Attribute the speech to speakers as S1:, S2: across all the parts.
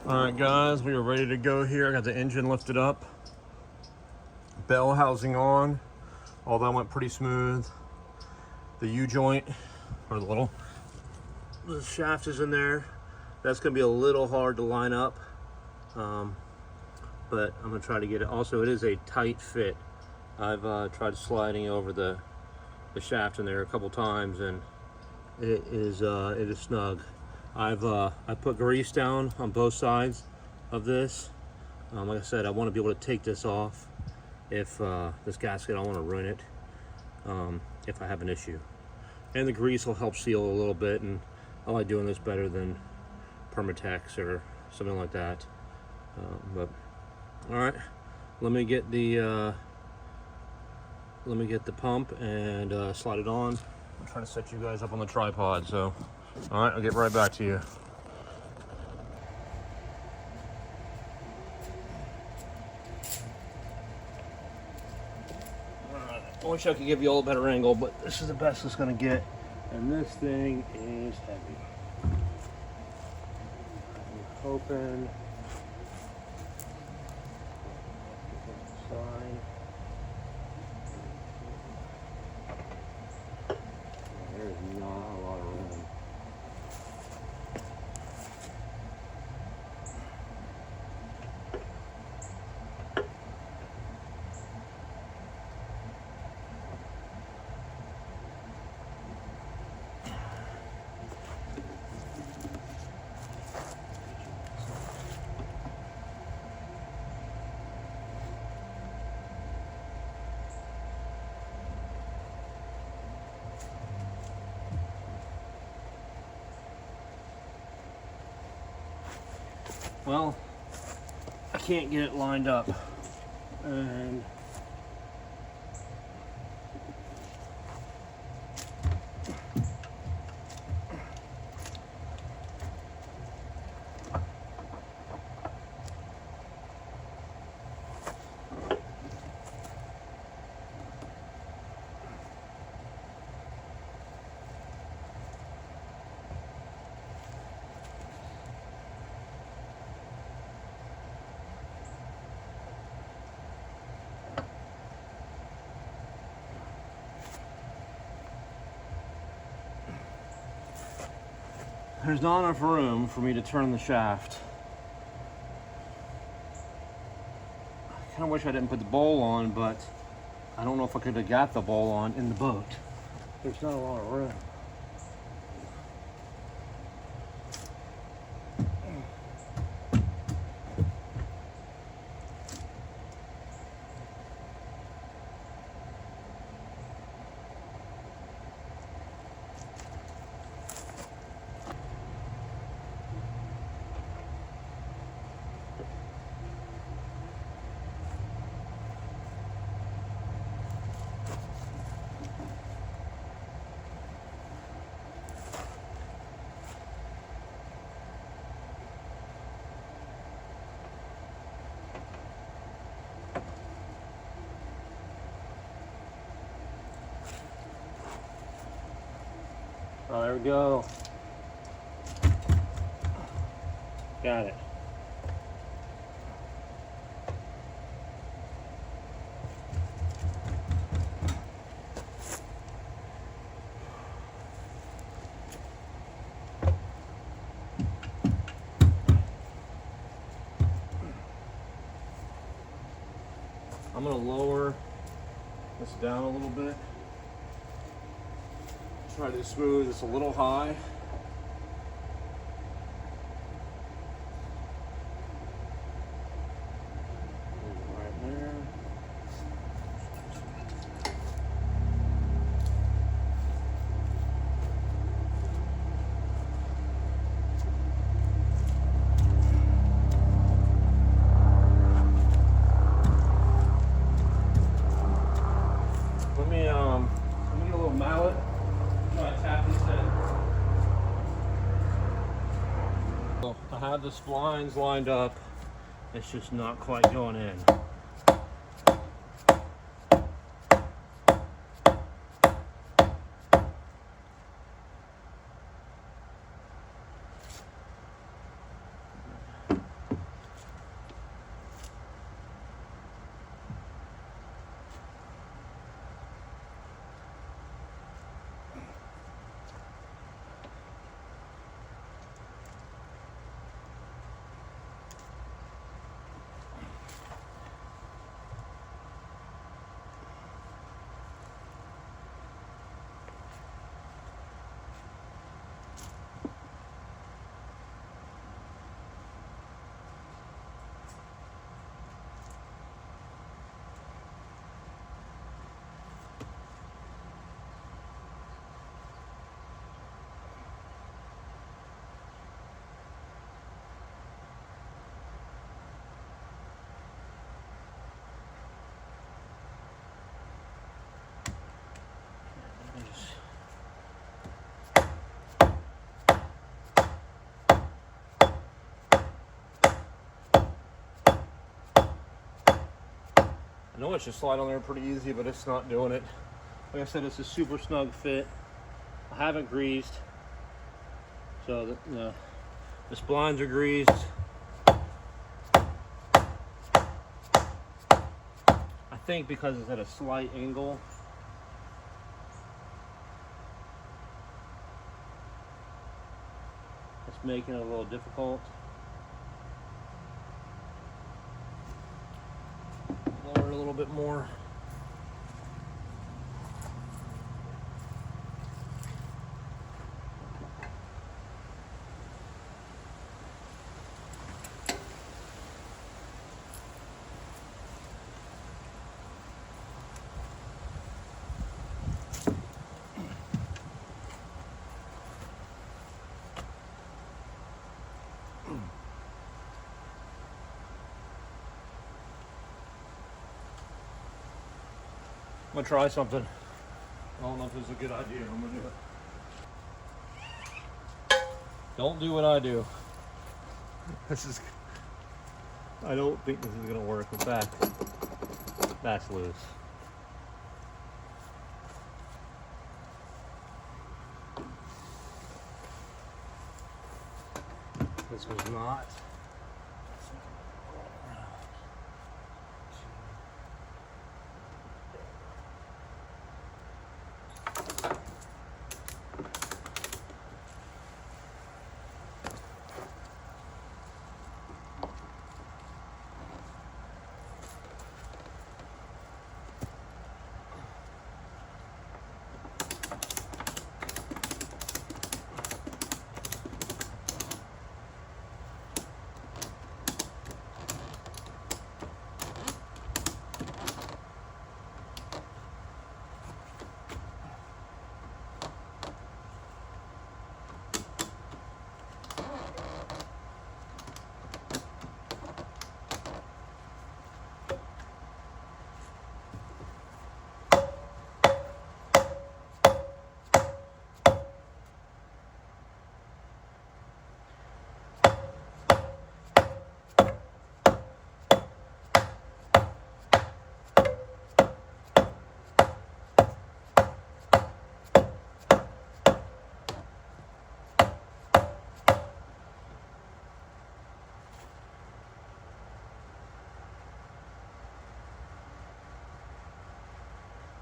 S1: All right, guys, we are ready to go here. I got the engine lifted up, bell housing on. All that went pretty smooth. The U-joint, or the shaft is in there. That's gonna be a little hard to line up, but I'm gonna try to get it. Also, it is a tight fit. I've tried sliding over the shaft in there a couple times, and it is snug. I put grease down on both sides of this. Like I said, I want to be able to take this off if this gasket, I want to ruin it if I have an issue. And the grease will help seal a little bit, and I like doing this better than Permatex or something like that. But all right, let me get the pump and slide it on. I'm trying to set you guys up on the tripod, so all right, I'll get right back to you. I wish I could give you a little better angle, but this is the best it's gonna get. And this thing is heavy. I'm hoping. Side. There's not a lot of room. Well, I can't get it lined up, and there's not enough room for me to turn the shaft. I kind of wish I didn't put the bowl on, but I don't know if I could have got the bowl on in the boat. There's not a lot of room. Oh, there we go. Got it. I'm going to lower this down a little bit. Try to smooth this a little high. Right there. Let me get a little mallet. Tap this in. So I have the splines lined up. It's just not quite going in. know it should slide on there pretty easy, but it's not doing it. Like I said, it's a super snug fit. I haven't greased, so the splines are greased. I think because it's at a slight angle, it's making it a little difficult. Lower it a little bit more. I'm gonna try something. I don't know if this is a good idea. I'm gonna do it. Don't do what I do. I don't think this is gonna work. In fact, that's loose. This was not.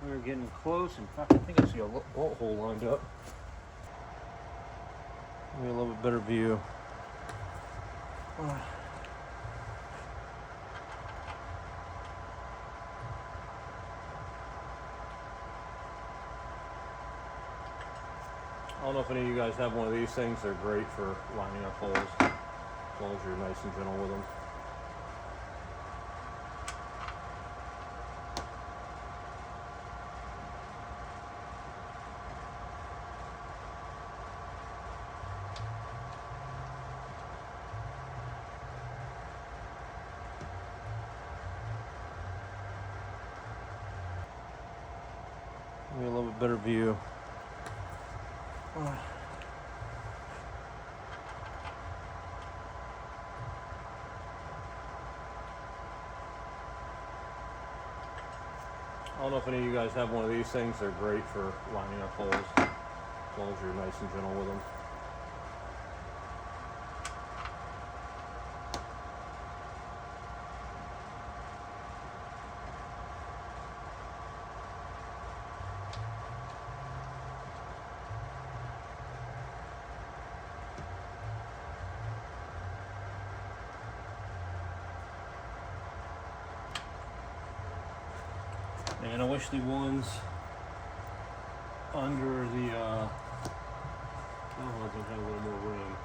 S1: We're getting close. In fact, I think I see a bolt hole lined up. Give me a little bit better view. I don't know if any of you guys have one of these things. They're great for lining up holes, as long as you're nice and gentle with them. Give me a little bit better view. I don't know if any of you guys have one of these things. They're great for lining up holes, as long as you're nice and gentle with them. And I wish the ones under the oh, they have a little more room.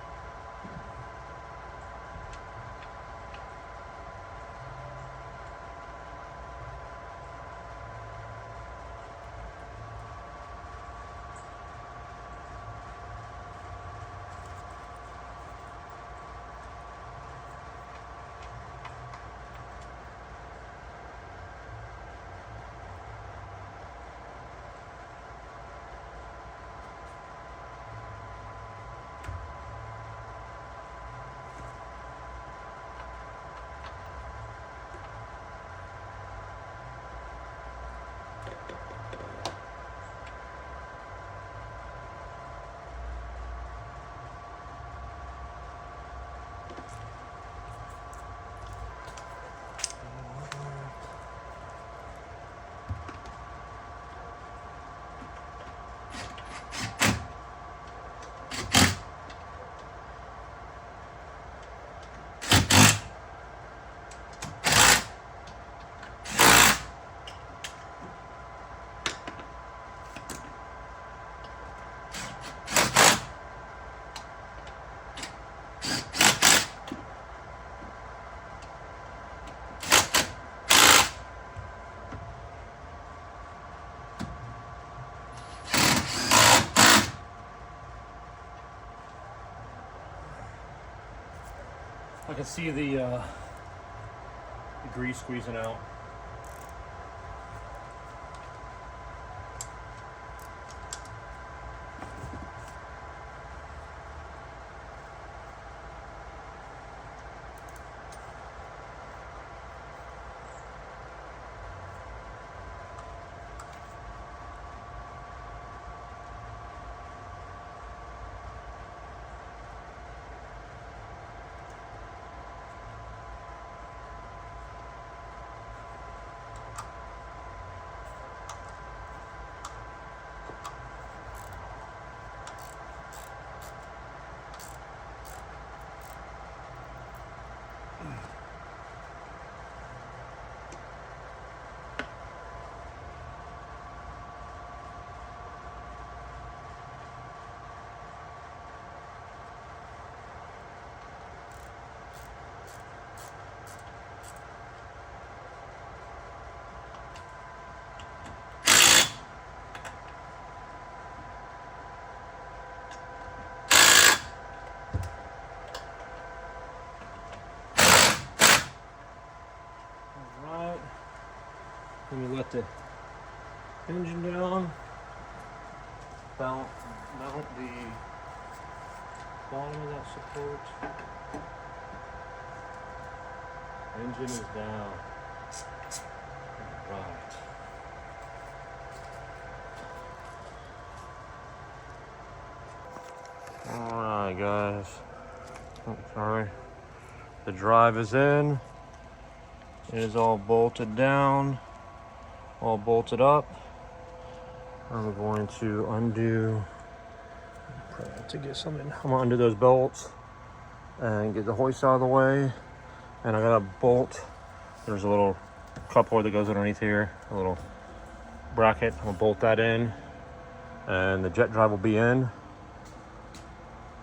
S1: can see the grease squeezing out. Let me let the engine down, mount the bottom of that support. Engine is down. All right. Alright guys. Oh, sorry. The drive is in. It is all bolted down. All bolted up. I'm going to undo to get something. I'm gonna undo those bolts and get the hoist out of the way. And I got a bolt. There's a little coupler that goes underneath here, a little bracket. I'm gonna bolt that in, and the jet drive will be in.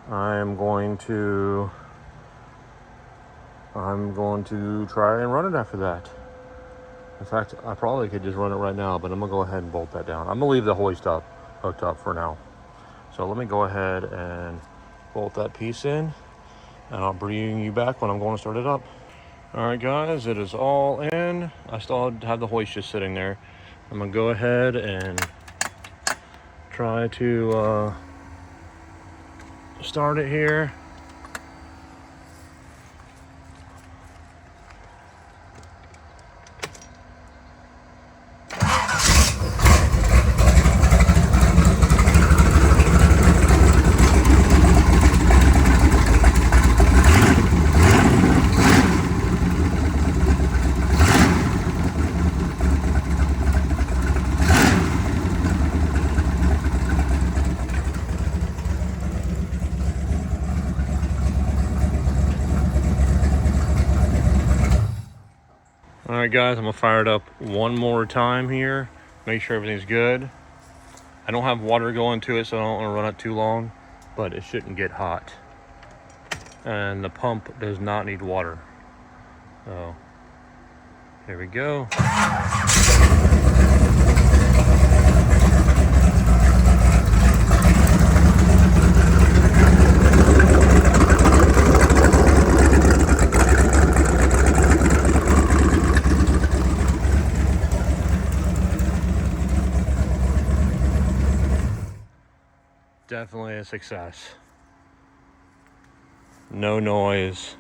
S1: I'm going to try and run it after that. In fact, I probably could just run it right now, but I'm gonna go ahead and bolt that down. I'm gonna leave the hoist hooked up for now. So let me go ahead and bolt that piece in, and I'll bring you back when I'm going to start it up. All right, guys, it is all in. I still have the hoist just sitting there. I'm gonna go ahead and try to start it here. All right, guys, I'm gonna fire it up one more time here, make sure everything's good. I don't have water going to it, so I don't want to run it too long, but it shouldn't get hot. And the pump does not need water. So, here we go. Definitely a success. No noise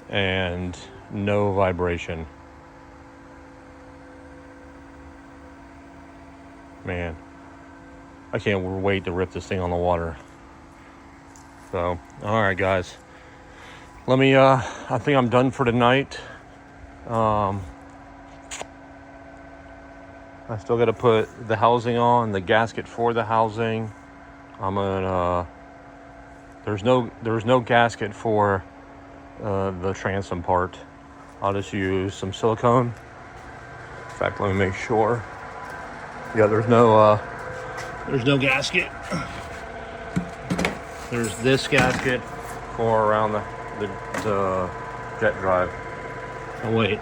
S1: and no vibration. Man, I can't wait to rip this thing on the water. So, all right, guys. Let me, I think I'm done for tonight. I still got to put the housing on, the gasket for the housing. I'm gonna, there's no gasket for the transom part. I'll just use some silicone. In fact, let me make sure. Yeah, there's no gasket. There's this gasket for around the jet drive. Oh wait.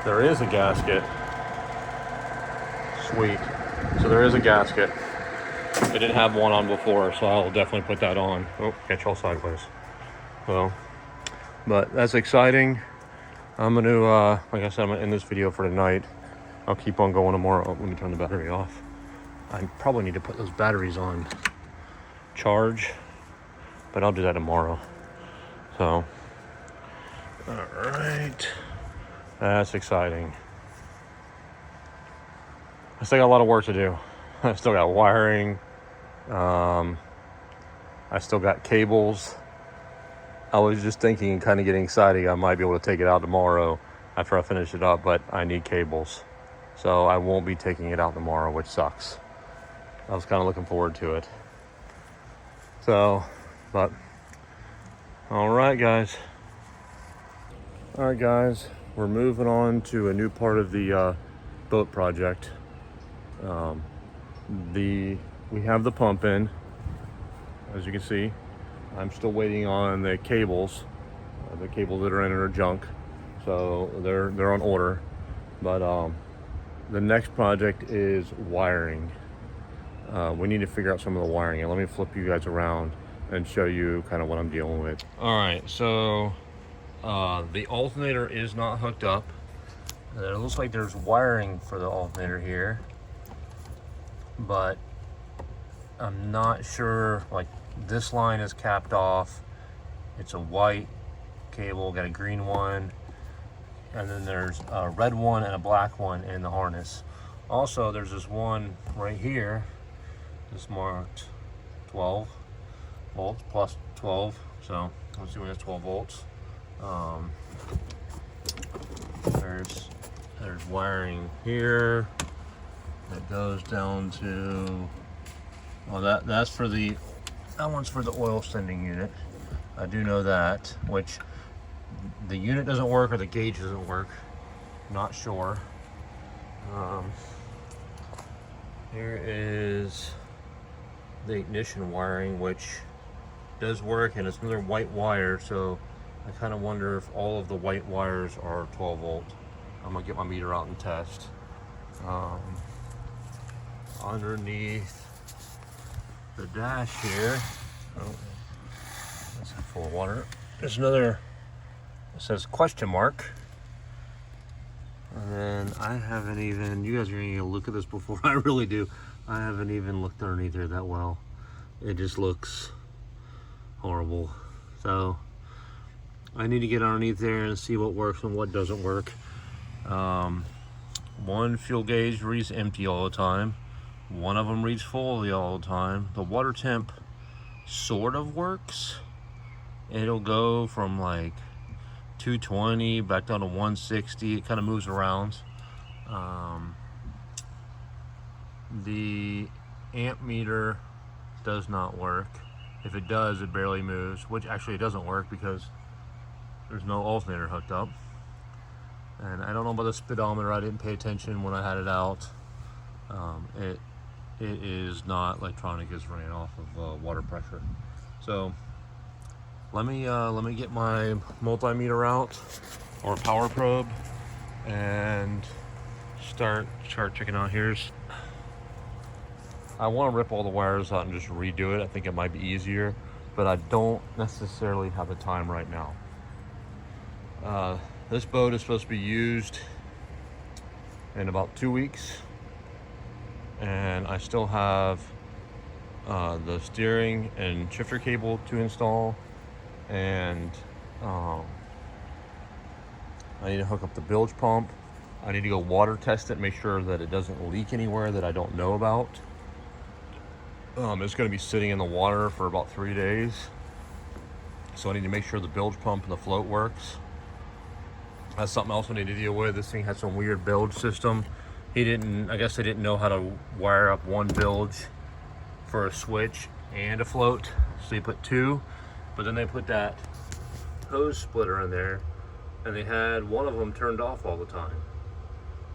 S1: There is a gasket. Sweet. So there is a gasket. I didn't have one on before, so I'll definitely put that on. Oh, catch all sideways. So, but that's exciting. I'm going to, like I said, I'm going to end this video for tonight. I'll keep on going tomorrow. Oh, let me turn the battery off. I probably need to put those batteries on charge, but I'll do that tomorrow. So, all right. That's exciting. I still got a lot of work to do. I still got wiring. I still got cables. I was just thinking, kind of getting excited, I might be able to take it out tomorrow after I finish it up, but I need cables. So I won't be taking it out tomorrow, which sucks. I was kind of looking forward to it. So, but, all right, guys. All right, guys, we're moving on to a new part of the boat project. We have the pump in, as you can see. I'm still waiting on the cables. The cables that are in it are junk, so they're on order. But the next project is wiring. We need to figure out some of the wiring, and let me flip you guys around and show you kind of what I'm dealing with. All right, so the alternator is not hooked up. It looks like there's wiring for the alternator here, but I'm not sure. Like, this line is capped off. It's a white cable, got a green one, and then there's a red one and a black one in the harness. Also, there's this one right here, this marked 12 volts plus 12. So let's see when it's 12 volts. There's wiring here that goes down to, well, that one's for the oil sending unit. I do know that, which the unit doesn't work or the gauge doesn't work. Not sure. Here is the ignition wiring, which does work, and it's another white wire, so I kind of wonder if all of the white wires are 12 volt. I'm gonna get my meter out and test. Underneath the dash here, oh, that's full of water. There's another, it says question mark. And I haven't even, you guys are gonna look at this before I really do. I haven't even looked underneath there that well. It just looks horrible. So I need to get underneath there and see what works and what doesn't work. One fuel gauge reads empty all the time. One of them reads fully all the time. The water temp sort of works. It'll go from like 220 back down to 160. It kind of moves around. The amp meter does not work. If it does, it barely moves, which actually it doesn't work because there's no alternator hooked up. And I don't know about the speedometer. I didn't pay attention when I had it out. It is not electronic. It's running off of water pressure. So let me get my multimeter out, or power probe, and start checking out. I want to rip all the wires out and just redo it. I think it might be easier, but I don't necessarily have the time right now. This boat is supposed to be used in about 2 weeks, and I still have the steering and shifter cable to install, and I need to hook up the bilge pump. I need to go water test it, make sure that it doesn't leak anywhere that I don't know about. It's going to be sitting in the water for about 3 days, so I need to make sure the bilge pump and the float works. That's something else I need to deal with. This thing has some weird bilge system. I guess they didn't know how to wire up one bilge for a switch and a float, so they put two, but then they put that hose splitter in there, and they had one of them turned off all the time.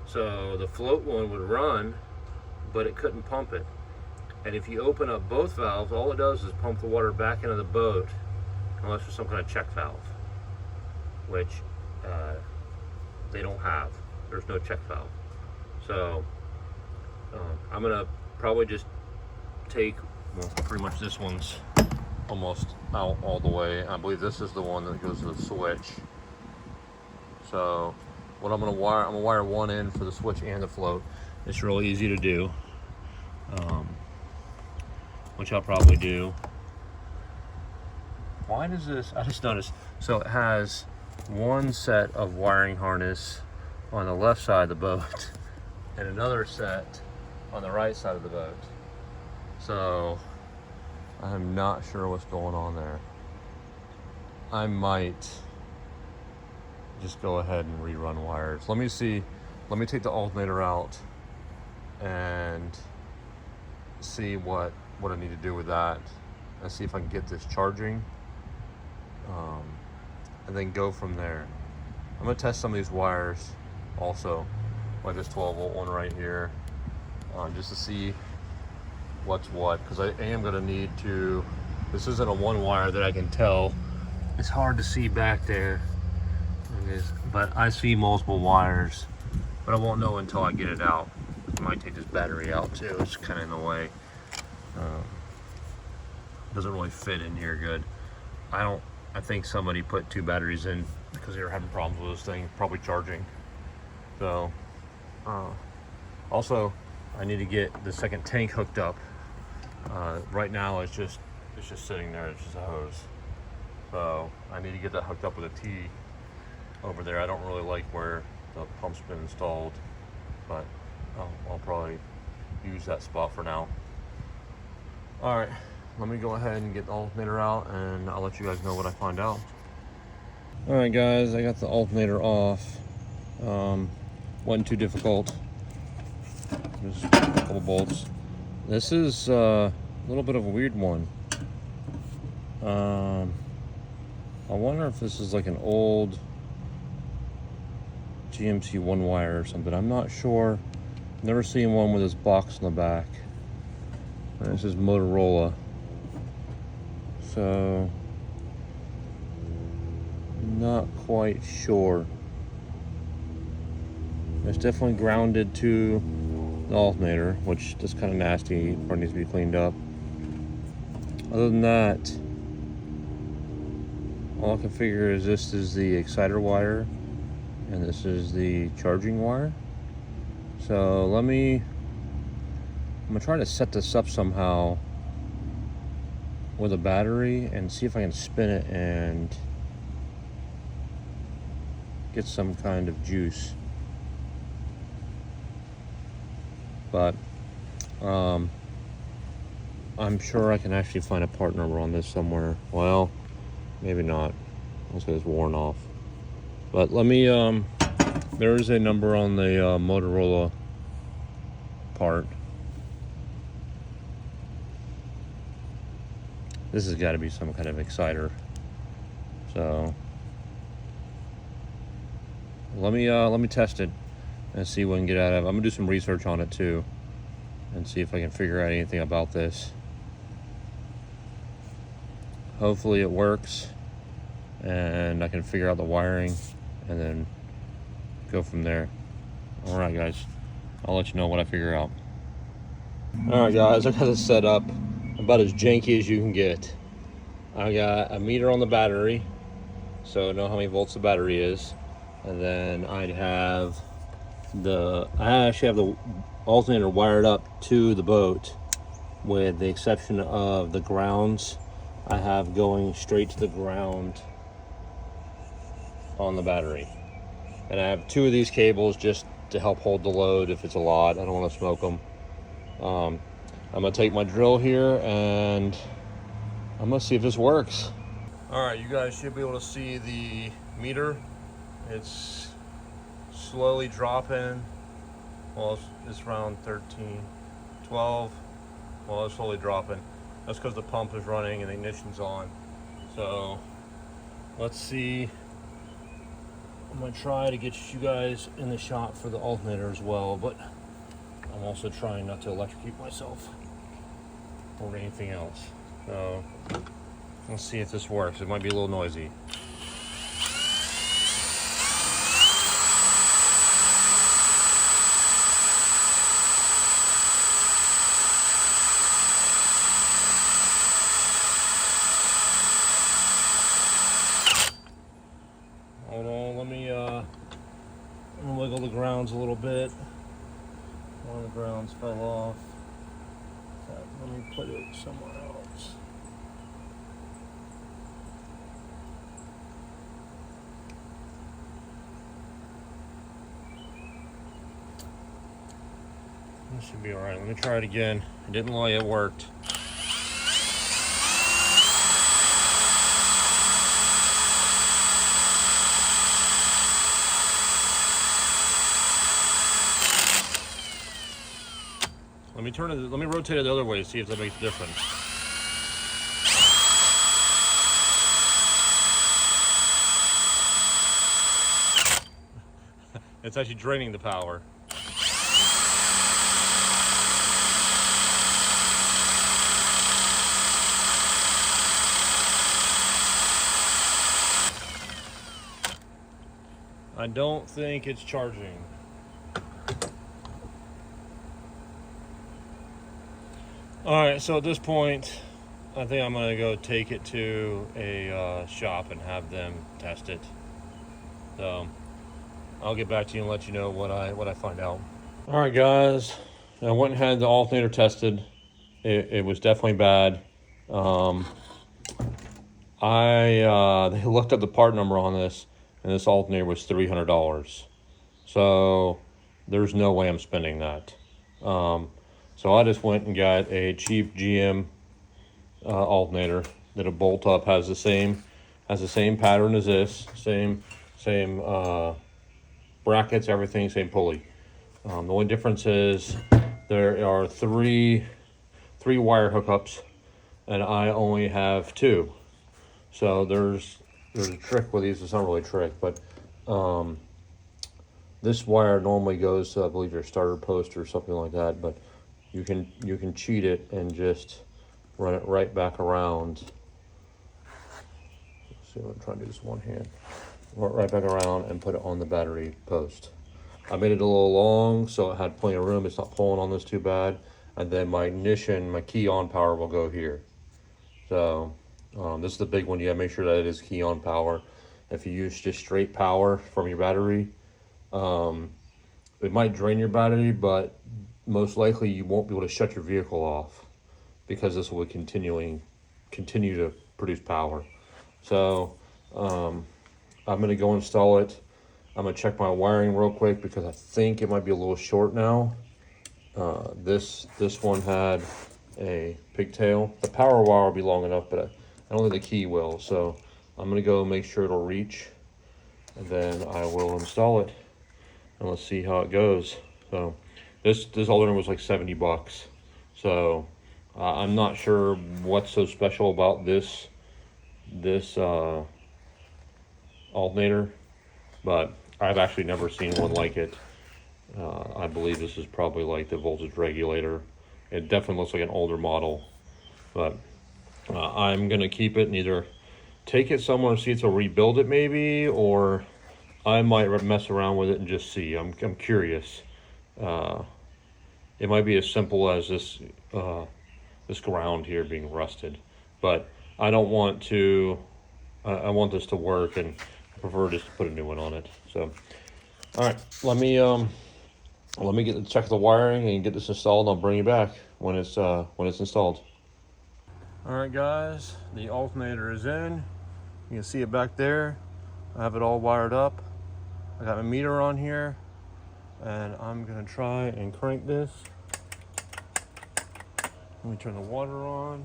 S1: So the float one would run, but it couldn't pump it. And if you open up both valves, all it does is pump the water back into the boat, unless there's some kind of check valve, which they don't have. There's no check valve. So I'm gonna probably just take, well, pretty much this one's almost out all the way. I believe this is the one that goes to the switch. So what I'm gonna wire one in for the switch and the float. It's real easy to do, which I'll probably do. Why does this, I just noticed, so it has one set of wiring harness on the left side of the boat and another set on the right side of the boat. So I'm not sure what's going on there. I might just go ahead and rerun wires. Let me see, let me take the alternator out and see what I need to do with that, and see if I can get this charging, and then go from there. I'm gonna test some of these wires also, like this 12-volt one right here, just to see what's what, because I am gonna need to, this isn't a one wire that I can tell. It's hard to see back there, but I see multiple wires, but I won't know until I get it out. I might take this battery out too, it's kind of in the way. Doesn't really fit in here good. I think somebody put two batteries in because they were having problems with this thing, probably charging. So, also, I need to get the second tank hooked up. Right now, it's just sitting there. It's just a hose. So I need to get that hooked up with a T over there. I don't really like where the pump's been installed, but I'll probably use that spot for now. All right. Let me go ahead and get the alternator out, and I'll let you guys know what I find out. All right, guys, I got the alternator off. Wasn't too difficult. Just a couple bolts. This is a little bit of a weird one. I wonder if this is like an old GMC one wire or something. I'm not sure. Never seen one with this box in the back. And this is Motorola. So, not quite sure. It's definitely grounded to the alternator, which is kind of nasty. Probably needs to be cleaned up. Other than that, all I can figure is this is the exciter wire and this is the charging wire. So I'm gonna try to set this up somehow with a battery and see if I can spin it and get some kind of juice. But I'm sure I can actually find a part number on this somewhere. Well, maybe not. I'll say it's worn off. But let me, there is a number on the Motorola part. This has got to be some kind of exciter. So let me test it and see what I can get out of it. I'm gonna do some research on it too and see if I can figure out anything about this. Hopefully it works and I can figure out the wiring and then go from there. All right, guys, I'll let you know what I figure out. All right, guys, I got this set up about as janky as you can get. I got a meter on the battery, so I know how many volts the battery is, and then I actually have the alternator wired up to the boat, with the exception of the grounds. I have going straight to the ground on the battery, and I have two of these cables just to help hold the load if it's a lot. I don't want to smoke them. I'm gonna take my drill here and I'm gonna see if this works. All right, you guys should be able to see the meter. It's slowly dropping. Well, it's around 13, 12. Well, it's slowly dropping. That's because the pump is running and the ignition's on. So let's see. I'm gonna try to get you guys in the shot for the alternator as well, but I'm also trying not to electrocute myself or anything else. So let's see if this works. It might be a little noisy. little bit. One of the grounds fell off. Let me put it somewhere else. This should be all right. Let me try it again. I didn't lie, it worked. Let me rotate it the other way, see if that makes a difference. It's actually draining the power. I don't think it's charging. All right, so at this point, I think I'm gonna go take it to a shop and have them test it. So I'll get back to you and let you know what I find out. All right, guys, I went and had the alternator tested. It was definitely bad. They looked up the part number on this, and this alternator was $300. So there's no way I'm spending that. So I just went and got a cheap GM alternator that'll bolt up, has the same pattern as this, same brackets, everything, same pulley. The only difference is there are three wire hookups, and I only have 2. So there's a trick with these. It's not really a trick, but this wire normally goes to, I believe, your starter post or something like that, but you can cheat it and just run it right back around. Let's see, I'm trying to do this one hand. Right back around and put it on the battery post. I made it a little long so it had plenty of room. It's not pulling on this too bad. And then my ignition, my key on power will go here. So this is the big one. You gotta make sure that it is key on power. If you use just straight power from your battery, it might drain your battery, but most likely you won't be able to shut your vehicle off because this will continue to produce power. So I'm gonna go install it. I'm gonna check my wiring real quick because I think it might be a little short now. This one had a pigtail. The power wire will be long enough, but I don't think the key will. So I'm gonna go make sure it'll reach, and then I will install it, and let's see how it goes. So this alternator was like $70. So I'm not sure what's so special about this alternator, but I've actually never seen one like it. I believe this is probably like the voltage regulator. It definitely looks like an older model, but I'm gonna keep it and either take it somewhere and see if they'll rebuild it maybe, or I might mess around with it and just see. I'm curious. It might be as simple as this ground here being rusted, but I don't want to. I want this to work, and I prefer just to put a new one on it. So, all right, let me check the wiring and get this installed. I'll bring you back when it's installed. All right, guys, the alternator is in. You can see it back there. I have it all wired up. I got my meter on here, and I'm gonna try and crank this. Let me turn the water on.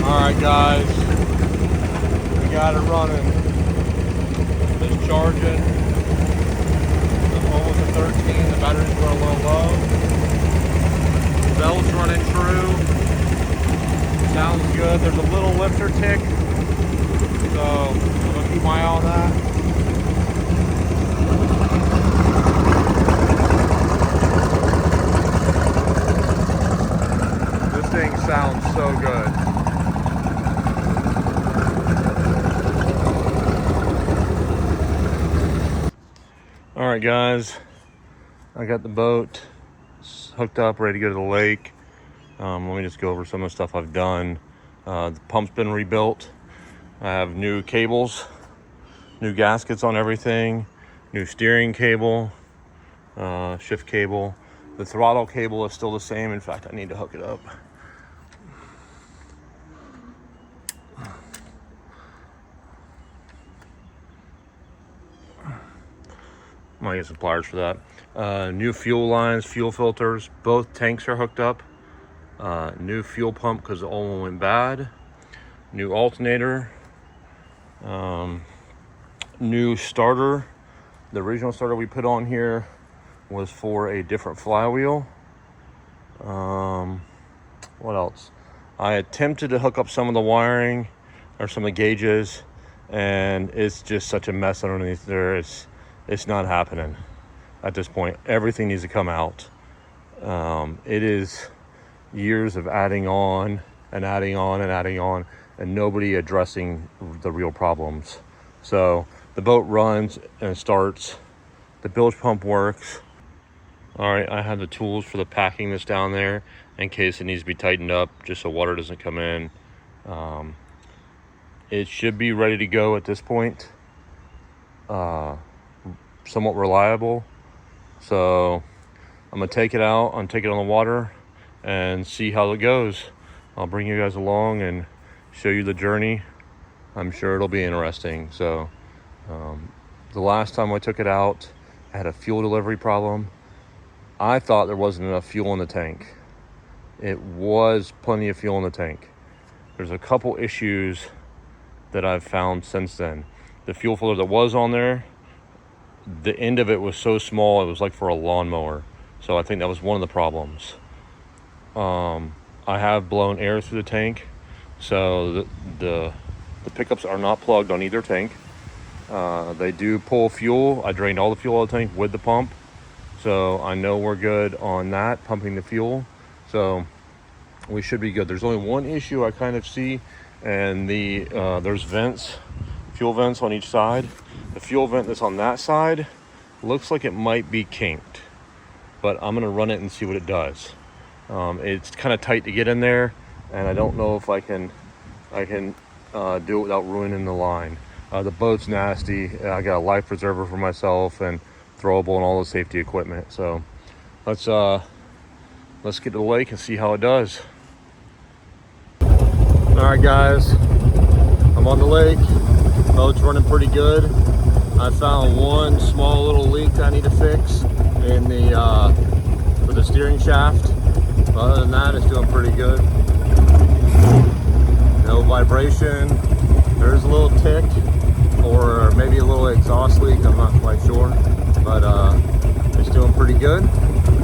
S1: All right, guys, we got it running. It's charging. I'm almost at 13. The batteries were a little low. The belt's running true. Sounds good. There's a little lifter tick, so I'm gonna keep my eye on that. This thing sounds so good. All right, guys, I got the boat hooked up, ready to go to the lake. Let me just go over some of the stuff I've done. The pump's been rebuilt. I have new cables, new gaskets on everything, new steering cable, shift cable. The throttle cable is still the same. In fact, I need to hook it up. Might get some pliers for that. New fuel lines, fuel filters. Both tanks are hooked up. New fuel pump because the old one went bad. New alternator. New starter. The original starter we put on here was for a different flywheel. What else? I attempted to hook up some of the wiring or some of the gauges, and it's just such a mess underneath there. It's not happening at this point. Everything needs to come out. It is years of adding on and adding on and adding on, and nobody addressing the real problems. So the boat runs and starts. The bilge pump works. All right, I have the tools for the packing this down there in case it needs to be tightened up, just so water doesn't come in. It should be ready to go at this point. Somewhat reliable. So I'm gonna take it out and take it on the water and see how it goes. I'll bring you guys along and show you the journey. I'm sure it'll be interesting. So the last time I took it out, I had a fuel delivery problem. I thought there wasn't enough fuel in the tank. It was plenty of fuel in the tank. There's a couple issues that I've found since then. The fuel filter that was on there, the end of it was so small, it was like for a lawnmower. So I think that was one of the problems. I have blown air through the tank, so the pickups are not plugged on either tank. They do pull fuel. I drained all the fuel out of the tank with the pump, so I know we're good on that, pumping the fuel. So we should be good. There's only one issue I kind of see, and there's vents, fuel vents on each side. The fuel vent that's on that side looks like it might be kinked, but I'm gonna run it and see what it does. It's kind of tight to get in there, and I don't know if I can do it without ruining the line. The boat's nasty. I got a life preserver for myself and throwable and all the safety equipment. So let's get to the lake and see how it does. All right, guys, I'm on the lake. Boat's running pretty good. I found one small little leak I need to fix in for the steering shaft. Other than that, it's doing pretty good. No vibration. There's a little tick, or maybe a little exhaust leak. I'm not quite sure, but it's doing pretty good.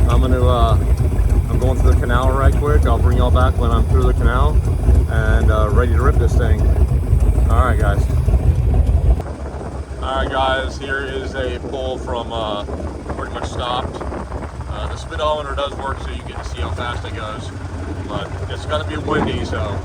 S1: I'm going through the canal right quick. I'll bring y'all back when I'm through the canal and ready to rip this thing. All right, guys. All right, guys. Here is a pull from pretty much stopped. The speedometer does work, so you get to see how fast it goes, but it's gonna be windy, so.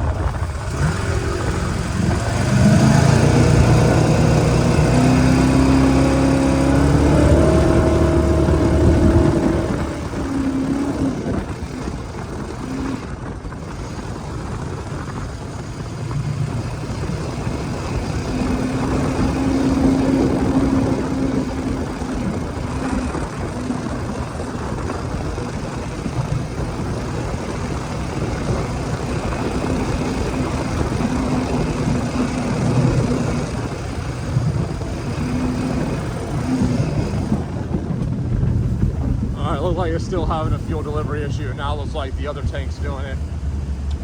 S1: Like it's still having a fuel delivery issue. Now it looks like the other tank's doing it.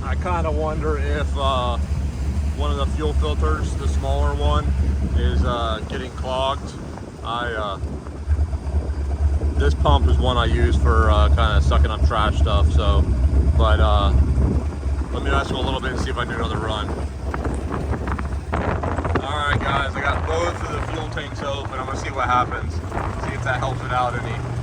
S1: I kind of wonder if one of the fuel filters, the smaller one, is getting clogged. This pump is one I use for kind of sucking up trash stuff. So, but let me mess with a little bit and see if I do another run. All right, guys, I got both of the fuel tanks open. I'm gonna see what happens. See if that helps it out any.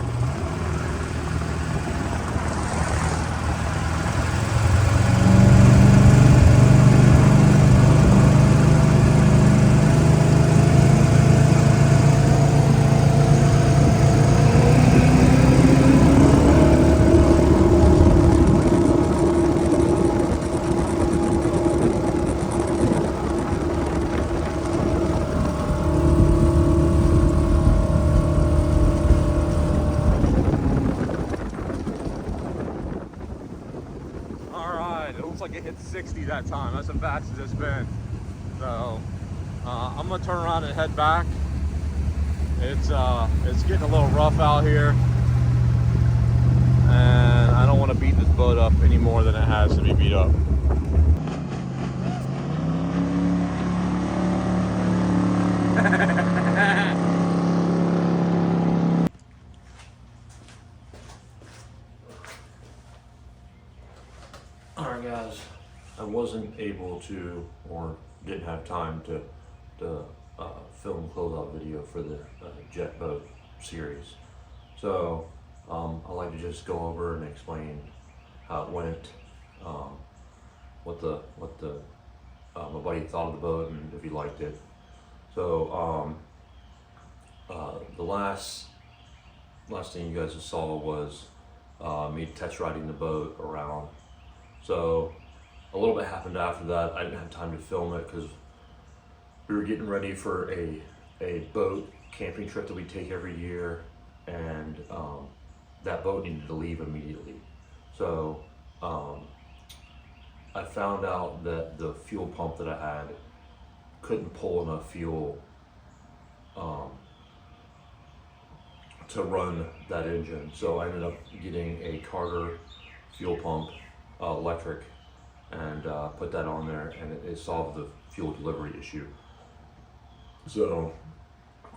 S1: It looks like it hit 60 that time. That's the fastest it's been. So I'm gonna turn around and head back. It's getting a little rough out here, and I don't want to beat this boat up any more than it has to be beat up. Alright guys, I wasn't able to, or didn't have time to film closeout video for the jet boat series. So I'd like to just go over and explain how it went, what my buddy thought of the boat and if he liked it. So the last thing you guys saw was me test riding the boat around. So a little bit happened after that. I didn't have time to film it because we were getting ready for a boat camping trip that we take every year, and that boat needed to leave immediately. So I found out that the fuel pump that I had couldn't pull enough fuel to run that engine. So I ended up getting a Carter fuel pump, electric, and put that on there, and it solved the fuel delivery issue. So,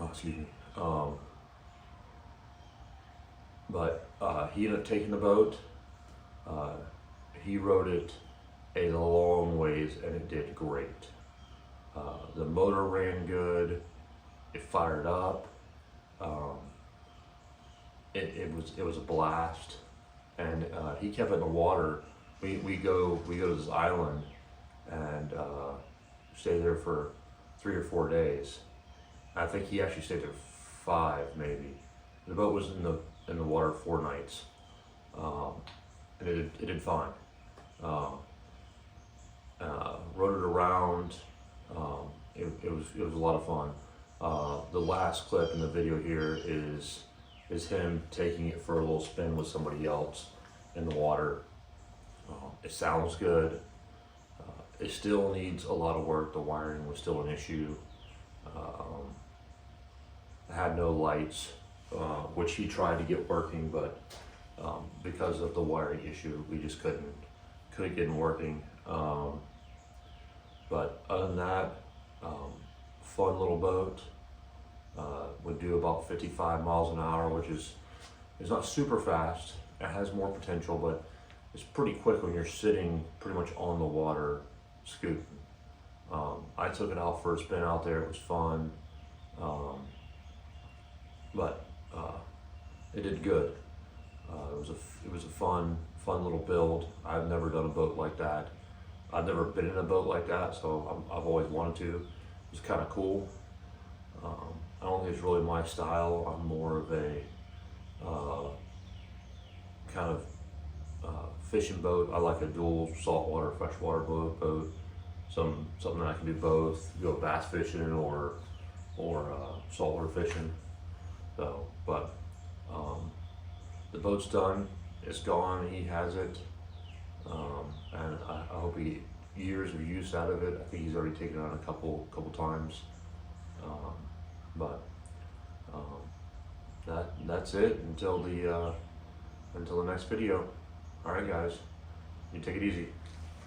S1: excuse me. But he ended up taking the boat. He rode it a long ways, and it did great. The motor ran good. It fired up. It was a blast, and he kept it in the water. We go to this island and stay there for 3 or 4 days. I think he actually stayed there 5 maybe. The boat was in the water 4 nights, and it did fine. Rode it around. It was a lot of fun. The last clip in the video here is him taking it for a little spin with somebody else in the water. It sounds good. It still needs a lot of work. The wiring was still an issue. I had no lights, which he tried to get working, but because of the wiring issue, we just couldn't get it working. But other than that, fun little boat. Would do about 55 miles an hour, which is not super fast. It has more potential, but it's pretty quick when you're sitting pretty much on the water scooting. I took it out for a spin out there. It was fun, but it did good. It was a fun little build. I've never done a boat like that. I've never been in a boat like that, so I've always wanted to. It's kind of cool. I don't think it's really my style. I'm more of a kind of fishing boat. I like a dual saltwater, freshwater boat. Something that I can do both. Go bass fishing or saltwater fishing. So, but the boat's done. It's gone. He has it, and I hope he years of use out of it. I think he's already taken it on a couple times. But that's it until the next video. All right, guys, you take it easy.